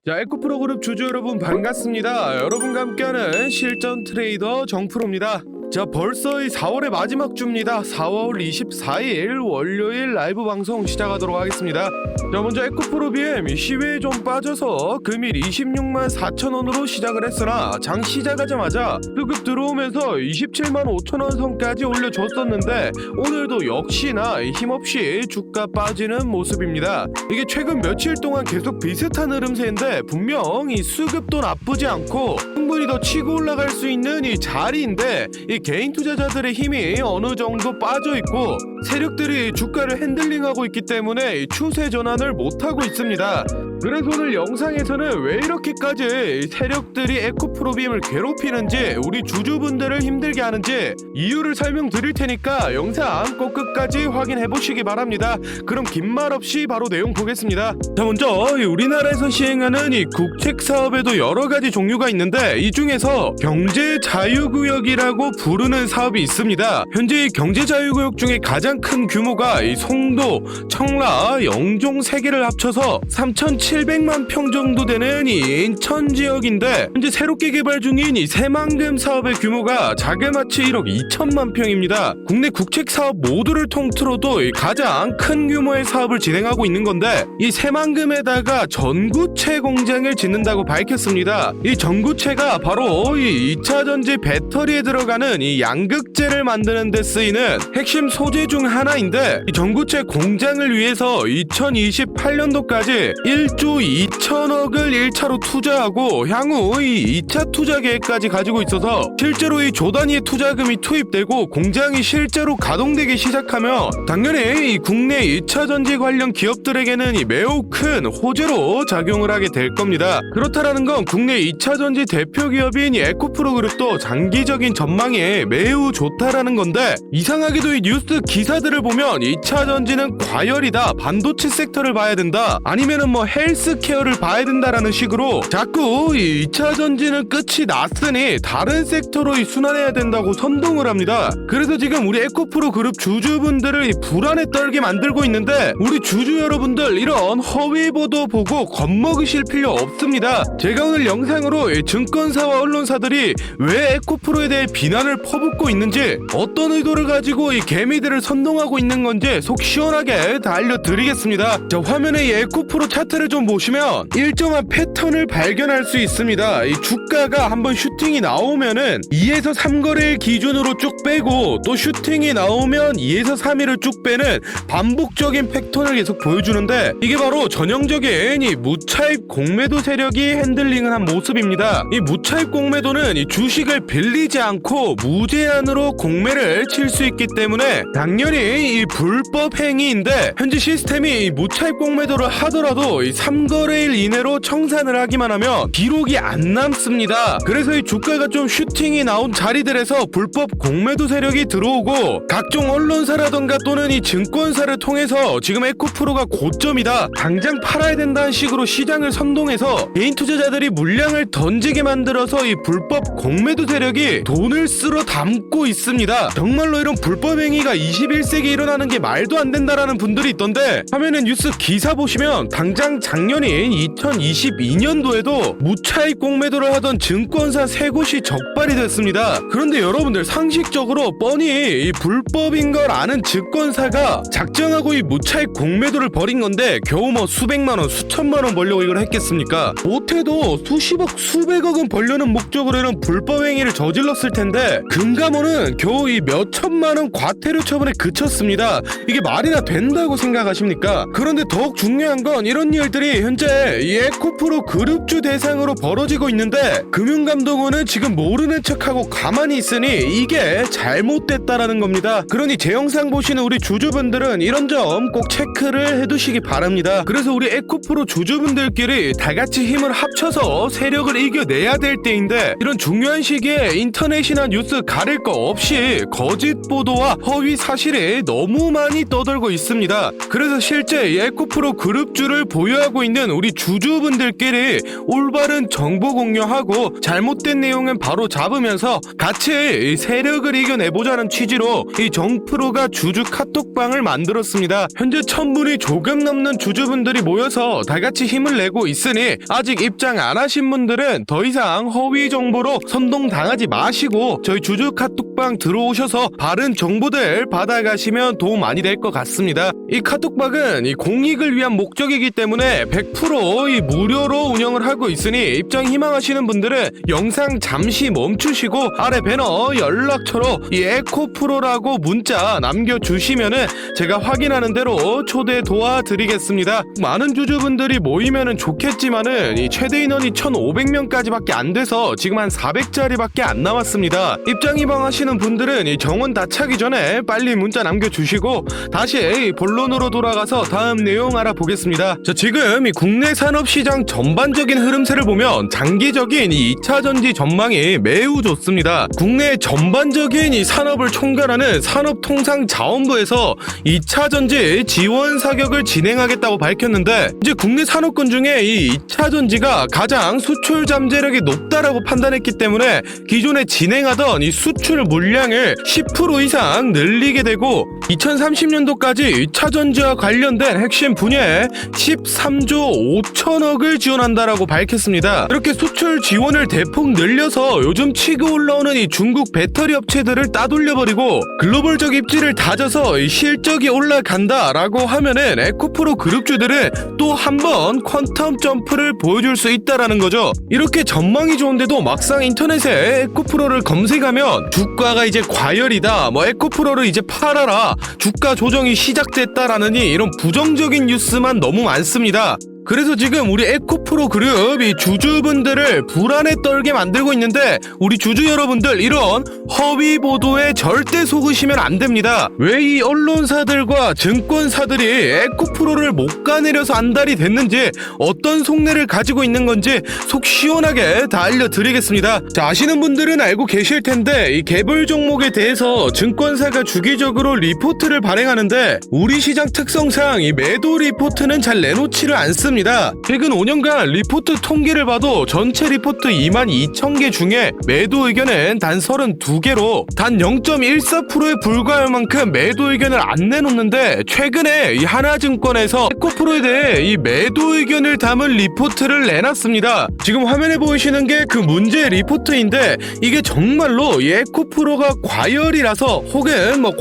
자, 에코프로 그룹 주주 여러분 반갑습니다. 여러분과 함께하는 실전 트레이더 정프로입니다. 자, 벌써 이 4월의 마지막 주입니다. 4월 24일 월요일 라이브 방송 시작하도록 하겠습니다. 자, 먼저 에코프로 BM 시외에 좀 빠져서 금일 26만 4천원으로 시작을 했으나 장 시작하자마자 수급 들어오면서 27만 5천원 선까지 올려줬었는데 오늘도 역시나 힘없이 주가 빠지는 모습입니다. 이게 최근 며칠 동안 계속 비슷한 흐름세인데 분명 이 수급도 나쁘지 않고 충분히 더 치고 올라갈 수 있는 이 자리인데 이 개인 투자자들의 힘이 어느 정도 빠져있고 세력들이 주가를 핸들링하고 있기 때문에 이 추세 전환을 못하고 있습니다. 그래서 오늘 영상에서는 왜 이렇게까지 세력들이 에코프로 BM을 괴롭히는지 우리 주주분들을 힘들게 하는지 이유를 설명드릴 테니까 영상 꼭 끝까지 확인해 보시기 바랍니다. 그럼 긴 말 없이 바로 내용 보겠습니다. 자, 먼저 우리나라에서 시행하는 이 국책 사업에도 여러 가지 종류가 있는데 이 중에서 경제 자유구역이라고 부르는 사업이 있습니다. 현재 이 경제 자유구역 중에 가장 큰 규모가 이 송도, 청라, 영종 3개를 합쳐서 3,700만 평 정도 되는 이 인천 지역인데 현재 새롭게 개발 중인 이 새만금 사업의 규모가 자그마치 1억 2천만 평입니다. 국내 국책 사업 모두를 통틀어도 이 가장 큰 규모의 사업을 진행하고 있는 건데 이 새만금에다가 전구체 공장을 짓는다고 밝혔습니다. 이 전구체가 바로 이 2차 전지 배터리에 들어가는 이 양극재를 만드는 데 쓰이는 핵심 소재 중 하나인데 이 전구체 공장을 위해서 2028년도까지 1조 2천억을 1차로 투자하고 향후 이 2차 투자 계획까지 가지고 있어서 실제로 이 조 단위의 투자금이 투입되고 공장이 실제로 가동되기 시작하면 당연히 이 국내 2차 전지 관련 기업들에게는 이 매우 큰 호재로 작용을 하게 될 겁니다. 그렇다라는 건 국내 2차 전지 대표 기업인 이 에코프로 그룹도 장기적인 전망이 매우 좋다라는 건데 이상하게도 이 뉴스 기사들을 보면 2차 전지는 과열이다, 반도체 섹터를 봐야 된다, 아니면은 뭐 헬스케어를 봐야 된다라는 식으로 자꾸 이 2차 전지는 끝이 났으니 다른 섹터로 이 순환해야 된다고 선동을 합니다. 그래서 지금 우리 에코프로 그룹 주주분들을 이 불안에 떨게 만들고 있는데 우리 주주 여러분들 이런 허위 보도 보고 겁먹으실 필요 없습니다. 제가 오늘 영상으로 이 증권사와 언론사들이 왜 에코프로에 대해 비난을 퍼붓고 있는지 어떤 의도를 가지고 이 개미들을 선동하고 있는 건지 속 시원하게 다 알려드리겠습니다. 자, 화면에 이 에코프로 차트를 좀 보시면 일정한 패턴을 발견할 수 있습니다. 이 주가가 한번 슈팅이 나오면은 2에서 3거래일 기준으로 쭉 빼고 또 슈팅이 나오면 2에서 3일을 쭉 빼는 반복적인 패턴을 계속 보여주는데 이게 바로 전형적인 이 무차입 공매도 세력이 핸들링을 한 모습입니다. 이 무차입 공매도는 이 주식을 빌리지 않고 무제한으로 공매를 칠 수 있기 때문에 당연히 이 불법 행위인데 현재 시스템이 이 무차입 공매도를 하더라도 이 3거래일 이내로 청산을 하기만 하면 기록이 안 남습니다. 그래서 이 주가가 좀 슈팅이 나온 자리들에서 불법 공매도 세력이 들어오고 각종 언론사라던가 또는 이 증권사를 통해서 지금 에코프로가 고점이다, 당장 팔아야 된다는 식으로 시장을 선동해서 개인 투자자들이 물량을 던지게 만들어서 이 불법 공매도 세력이 돈을 쓸어 담고 있습니다. 정말로 이런 불법 행위가 21세기에 일어나는 게 말도 안 된다라는 분들이 있던데 화면에 뉴스 기사 보시면 당장 작년인 2022년도에도 무차입 공매도를 하던 증권사 3곳이 적발이 됐습니다. 그런데 여러분들 상식적으로 뻔히 이 불법인 걸 아는 증권사가 작정하고 이 무차입 공매도를 벌인 건데 겨우 뭐 수백만원, 수천만원 벌려고 이걸 했겠습니까? 못해도 수십억, 수백억은 벌려는 목적으로 이런 불법 행위를 저질렀을 텐데 금감원은 겨우 이 몇천만원 과태료 처분에 그쳤습니다. 이게 말이나 된다고 생각하십니까? 그런데 더욱 중요한 건 이런 일들이 현재 이 에코프로 그룹주 대상으로 벌어지고 있는데 금융감독원은 지금 모르는 척하고 가만히 있으니 이게 잘못됐다라는 겁니다. 그러니 제 영상 보시는 우리 주주분들은 이런 점 꼭 체크를 해두시기 바랍니다. 그래서 우리 에코프로 주주분들끼리 다같이 힘을 합쳐서 세력을 이겨내야 될 때인데 이런 중요한 시기에 인터넷이나 뉴스 가릴 거 없이 거짓 보도와 허위 사실이 너무 많이 떠돌고 있습니다. 그래서 실제 이 에코프로 그룹주를 보유하고 하고 있는 우리 주주분들끼리 올바른 정보 공유하고 잘못된 내용은 바로 잡으면서 같이 세력을 이겨내보자는 취지로 이 정프로가 주주 카톡방을 만들었습니다. 현재 1000분이 조금 넘는 주주분들이 모여서 다같이 힘을 내고 있으니 아직 입장 안 하신 분들은 더 이상 허위 정보로 선동당하지 마시고 저희 주주 카톡방 들어오셔서 바른 정보들 받아가시면 도움 많이 될 것 같습니다. 이 카톡방은 이 공익을 위한 목적이기 때문에 100% 이 무료로 운영을 하고 있으니 입장 희망하시는 분들은 영상 잠시 멈추시고 아래 배너 연락처로 이 에코프로라고 문자 남겨주시면은 제가 확인하는 대로 초대 도와드리겠습니다. 많은 주주분들이 모이면은 좋겠지만은 이 최대 인원이 1500명까지밖에 안 돼서 지금 한 400자리밖에 안 남았습니다. 입장 희망하시는 분들은 이 정원 다 차기 전에 빨리 문자 남겨주시고 다시 본론으로 돌아가서 다음 내용 알아보겠습니다. 자, 지금 이 국내 산업시장 전반적인 흐름세를 보면 장기적인 이 2차전지 전망이 매우 좋습니다. 국내 전반적인 이 산업을 총괄하는 산업통상자원부에서 2차전지 지원 사격을 진행하겠다고 밝혔는데 이제 국내 산업군 중에 이 2차전지가 가장 수출 잠재력이 높다라고 판단했기 때문에 기존에 진행하던 이 수출 물량을 10% 이상 늘리게 되고 2030년도까지 2차전지와 관련된 핵심 분야에 13조 5천억을 지원한다라고 밝혔습니다. 이렇게 수출 지원을 대폭 늘려서 요즘 치고 올라오는 이 중국 배터리 업체들을 따돌려버리고 글로벌적 입지를 다져서 이 실적이 올라간다라고 하면은 에코프로 그룹주들은 또 한 번 퀀텀 점프를 보여줄 수 있다라는 거죠. 이렇게 전망이 좋은데도 막상 인터넷에 에코프로를 검색하면 주가가 이제 과열이다, 뭐 에코프로를 이제 팔아라, 주가 조정이 시작됐다라느니 이런 부정적인 뉴스만 너무 많습니다. 그래서 지금 우리 에코프로 그룹이 주주분들을 불안에 떨게 만들고 있는데 우리 주주 여러분들 이런 허위 보도에 절대 속으시면 안 됩니다. 왜 이 언론사들과 증권사들이 에코프로를 못 가내려서 안달이 됐는지 어떤 속내를 가지고 있는 건지 속 시원하게 다 알려드리겠습니다. 자, 아시는 분들은 알고 계실 텐데 이 개별 종목에 대해서 증권사가 주기적으로 리포트를 발행하는데 우리 시장 특성상 이 매도 리포트는 잘 내놓지를 않습니다. 최근 5년간 리포트 통계를 봐도 전체 리포트 22,000개 중에 매도 의견은 단 32개로 단 0.14%에 불과할 만큼 매도 의견을 안 내놓는데 최근에 이 하나증권에서 에코프로에 대해 이 매도 의견을 담은 리포트를 내놨습니다. 지금 화면에 보이시는 게 그 문제 리포트인데 이게 정말로 이 에코프로가 과열이라서 혹은 뭐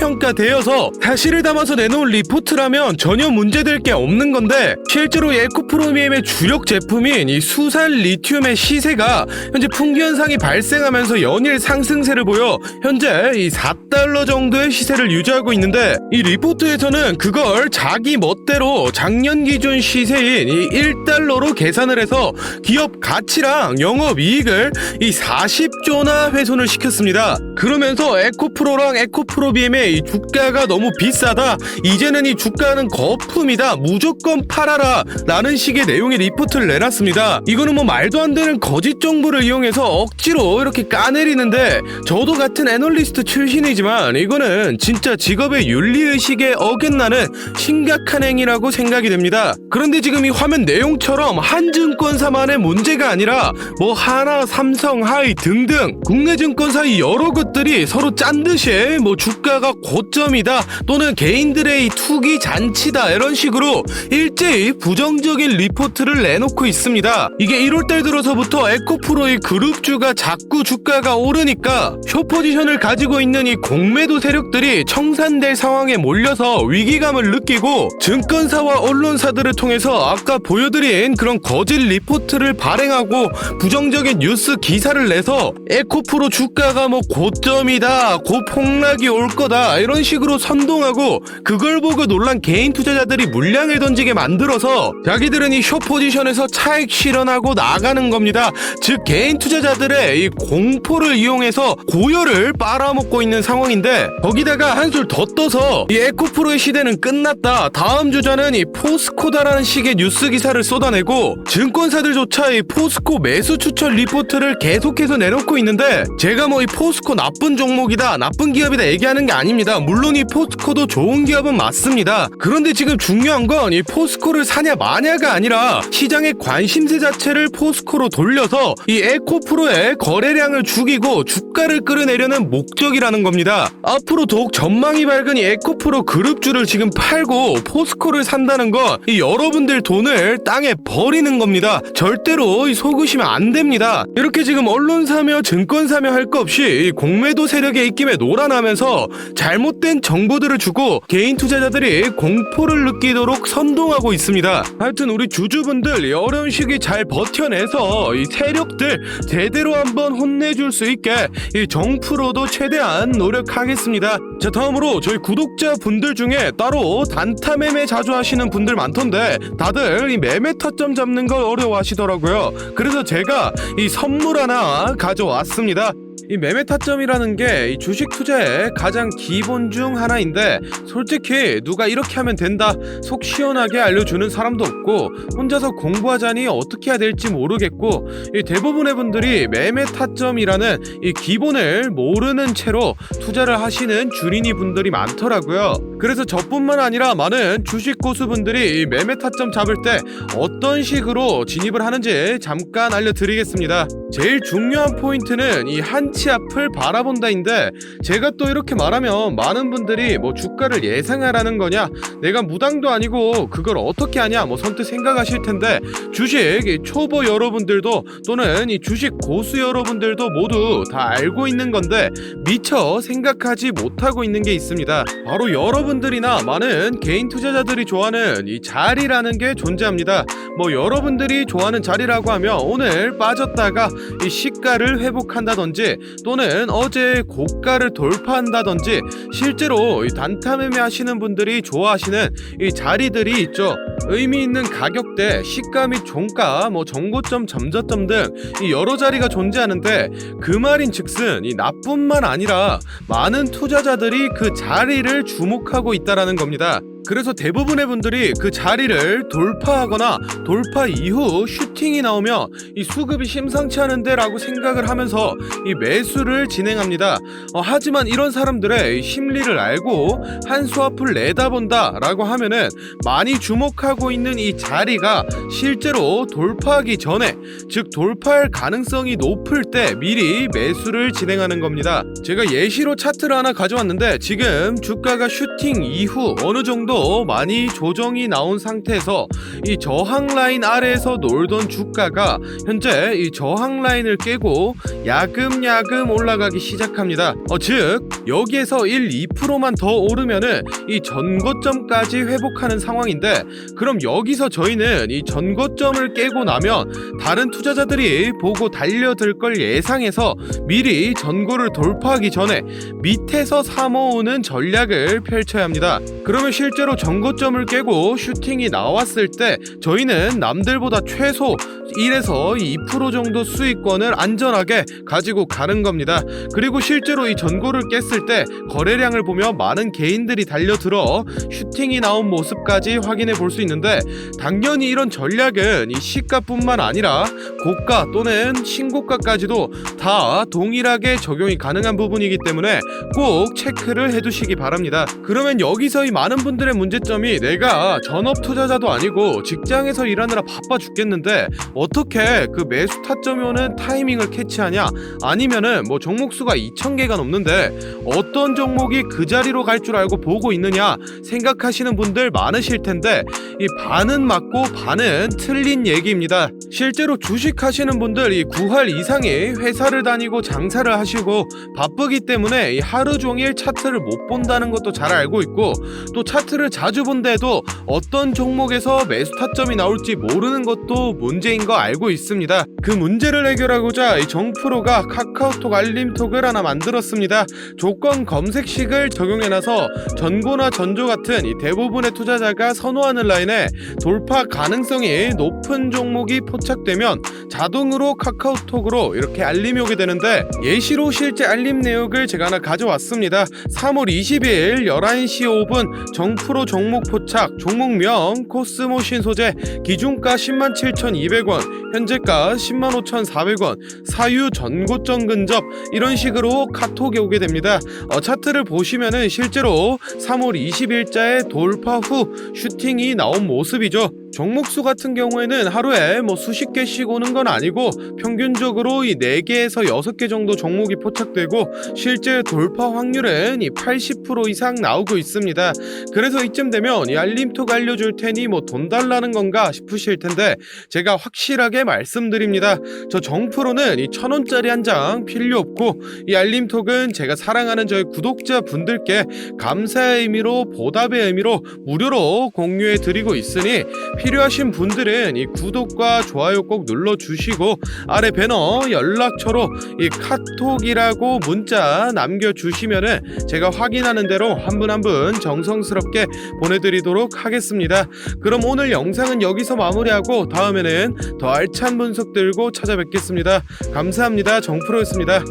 과대평가되어서 사실을 담아서 내놓은 리포트라면 전혀 문제될 게 없는 건데 실제로 이 에코프로미엠의 주력 제품인 이 수산 리튬의 시세가 현재 풍기 현상이 발생하면서 연일 상승세를 보여 현재 이 4달러 정도의 시세를 유지하고 있는데 이 리포트에서는 그걸 자기 멋대로 작년 기준 시세인 이 1달러로 계산을 해서 기업 가치랑 영업이익을 이 40조나 훼손을 시켰습니다. 그러면서 에코프로랑 에코프로비엠의 이 주가가 너무 비싸다, 이제는 이 주가는 거품이다, 무조건 팔아라 라는 식의 내용의 리포트를 내놨습니다. 이거는 뭐 말도 안 되는 거짓 정보를 이용해서 억지로 이렇게 까내리는데 저도 같은 애널리스트 출신이지만 이거는 진짜 직업의 윤리의식에 어긋나는 심각한 행위라고 생각이 됩니다. 그런데 지금 이 화면 내용처럼 한 증권사만의 문제가 아니라 뭐 하나, 삼성, 하이 등등 국내 증권사 여러 것들이 서로 짠듯이 뭐 주가가 고점이다 또는 개인들의 이 투기 잔치다 이런 식으로 일제히 부정적인 리포트를 내놓고 있습니다. 이게 1월달 들어서부터 에코프로의 그룹주가 자꾸 주가가 오르니까 숏포지션을 가지고 있는 이 공매도 세력들이 청산될 상황에 몰려서 위기감을 느끼고 증권사와 언론사들을 통해서 아까 보여드린 그런 거짓 리포트를 발행하고 부정적인 뉴스 기사를 내서 에코프로 주가가 뭐 고점이다, 고폭락이 올 거다 이런 식으로 선동하고 그걸 보고 놀란 개인 투자자들이 물량을 던지게 만들어서 자기들은 이 숏포지션에서 차익 실현하고 나가는 겁니다. 즉 개인 투자자들의 이 공포를 이용해서 고열을 빨아먹고 있는 상황인데 거기다가 한술 더 떠서 이 에코프로의 시대는 끝났다, 다음 주자는 이 포스코다라는 식의 뉴스 기사를 쏟아내고 증권사들조차 이 포스코 매수 추천 리포트를 계속해서 내놓고 있는데 제가 뭐 이 포스코 나쁜 종목이다, 나쁜 기업이다 얘기하는 게 아닙니다. 물론 이 포스코도 좋은 기업은 맞습니다. 그런데 지금 중요한 건 이 포스코를 사냐 마냐가 아니라 시장의 관심세 자체를 포스코로 돌려서 이 에코프로의 거래량을 죽이고 주가를 끌어내려는 목적이라는 겁니다. 앞으로 더욱 전망이 밝은 이 에코프로 그룹주를 지금 팔고 포스코를 산다는 건 이 여러분들 돈을 땅에 버리는 겁니다. 절대로 속으시면 안 됩니다. 이렇게 지금 언론사며 증권사며 할 거 없이 이 공매도 세력의 입김에 놀아나면서 잘못된 정보들을 주고 개인 투자자들이 공포를 느끼도록 선동하고 있습니다. 하여튼 우리 주주분들 이 어려운 시기 잘 버텨내서 이 세력들 제대로 한번 혼내줄 수 있게 이 정프로도 최대한 노력하겠습니다. 자, 다음으로 저희 구독자분들 중에 따로 단타 매매 자주 하시는 분들 많던데 다들 이 매매 타점 잡는 걸 어려워하시더라고요. 그래서 제가 이 선물 하나 가져왔습니다. 이 매매 타점이라는 게 이 주식 투자의 가장 기본 중 하나인데 솔직히 누가 이렇게 하면 된다 속 시원하게 알려주는 사람도 없고 혼자서 공부하자니 어떻게 해야 될지 모르겠고 이 대부분의 분들이 매매 타점이라는 이 기본을 모르는 채로 투자를 하시는 주린이 분들이 많더라고요. 그래서 저뿐만 아니라 많은 주식 고수분들이 이 매매 타점 잡을 때 어떤 식으로 진입을 하는지 잠깐 알려드리겠습니다. 제일 중요한 포인트는 이 한치 앞을 바라본다인데 제가 또 이렇게 말하면 많은 분들이 뭐 주가를 예상하라는 거냐 내가 무당도 아니고 그걸 어떻게 하냐 뭐 선뜻 생각하실 텐데 주식 초보 여러분들도 또는 이 주식 고수 여러분들도 모두 다 알고 있는 건데 미처 생각하지 못하고 있는 게 있습니다. 바로 여러분들이나 많은 개인 투자자들이 좋아하는 이 자리라는 게 존재합니다. 뭐 여러분들이 좋아하는 자리라고 하면 오늘 빠졌다가 이 시가를 회복한다든지 또는 어제 고가를 돌파한다든지 실제로 이 단타 매매 하시는 분들이 좋아하시는 이 자리들이 있죠. 의미 있는 가격대, 시가 및 종가, 뭐 정고점, 점저점 등 이 여러 자리가 존재하는데 그 말인즉슨 이 나뿐만 아니라 많은 투자자들이 그 자리를 주목하고 있다라는 겁니다. 그래서 대부분의 분들이 그 자리를 돌파하거나 돌파 이후 슈팅이 나오면 이 수급이 심상치 않은데 라고 생각을 하면서 이 매수를 진행합니다. 하지만 이런 사람들의 심리를 알고 한 수 앞을 내다본다 라고 하면은 많이 주목하고 있는 이 자리가 실제로 돌파하기 전에 즉 돌파할 가능성이 높을 때 미리 매수를 진행하는 겁니다. 제가 예시로 차트를 하나 가져왔는데 지금 주가가 슈팅 이후 어느 정도 많이 조정이 나온 상태에서 이 저항 라인 아래에서 놀던 주가가 현재 이 저항 라인을 깨고 야금야금 올라가기 시작합니다. 즉 여기에서 1, 2%만 더 오르면은 이 전고점까지 회복하는 상황인데 그럼 여기서 저희는 이 전고점을 깨고 나면 다른 투자자들이 보고 달려들 걸 예상해서 미리 전고를 돌파하기 전에 밑에서 사모으는 전략을 펼쳐야 합니다. 그러면 실제로 전고점을 깨고 슈팅이 나왔을 때 저희는 남들보다 최소 1에서 2% 정도 수익권을 안전하게 가지고 가는 겁니다. 그리고 실제로 이 전고를 깼을 때 거래량을 보면 많은 개인들이 달려들어 슈팅이 나온 모습까지 확인해 볼 수 있는데 당연히 이런 전략은 이 시가뿐만 아니라 고가 또는 신고가까지도 다 동일하게 적용이 가능한 부분이기 때문에 꼭 체크를 해두시기 바랍니다. 그러면 여기서 이 많은 분들의 문제점이 내가 전업 투자자도 아니고 직장에서 일하느라 바빠 죽겠는데 어떻게 그 매수 타점이 오는 타이밍을 캐치하냐 아니면은 뭐 종목수가 2,000개가 넘는데 어떤 종목이 그 자리로 갈 줄 알고 보고 있느냐 생각하시는 분들 많으실 텐데 이 반은 맞고 반은 틀린 얘기입니다. 실제로 주식 하시는 분들 이 9할 이상이 회사를 다니고 장사를 하시고 바쁘기 때문에 이 하루 종일 차트를 못 본다는 것도 잘 알고 있고 또 차트를 자주 본데도 어떤 종목에서 매수 타점이 나올지 모르는 것도 문제인 거 알고 있습니다. 그 문제를 해결하고자 이 정프로가 카카오톡 알림톡을 하나 만들었습니다. 조건 검색식을 적용해놔서 전고나 전조 같은 이 대부분의 투자자가 선호하는 라인에 돌파 가능성이 높은 종목이 포착되면 자동으로 카카오톡으로 이렇게 알림이 오게 되는데 예시로 실제 알림 내역을 제가 하나 가져왔습니다. 3월 20일 11시 5분 정프로 종목 포착, 종목명 코스모신 소재, 기준가 107,200원, 현재가 105,400원, 사유 전고점 근접 이런 식으로 카톡이 오게 됩니다. 차트를 보시면은 실제로 3월 20일자에 돌파 후 슈팅이 나온 모습이죠. 종목수 같은 경우에는 하루에 뭐 수십 개씩 오는 건 아니고 평균적으로 이 4개에서 6개 정도 종목이 포착되고 실제 돌파 확률은 이 80% 이상 나오고 있습니다. 그래서 이쯤 되면 이 알림톡 알려줄 테니 뭐 돈 달라는 건가 싶으실 텐데 제가 확실하게 말씀드립니다. 저 정프로는 이 1,000원짜리 한 장 필요 없고 이 알림톡은 제가 사랑하는 저희 구독자 분들께 감사의 의미로 보답의 의미로 무료로 공유해 드리고 있으니 필요하신 분들은 이 구독과 좋아요 꼭 눌러주시고 아래 배너 연락처로 이 카톡이라고 문자 남겨주시면은 제가 확인하는 대로 한 분 한 분 정성스럽게 보내드리도록 하겠습니다. 그럼 오늘 영상은 여기서 마무리하고 다음에는 더 알찬 분석 들고 찾아뵙겠습니다. 감사합니다. 정프로였습니다.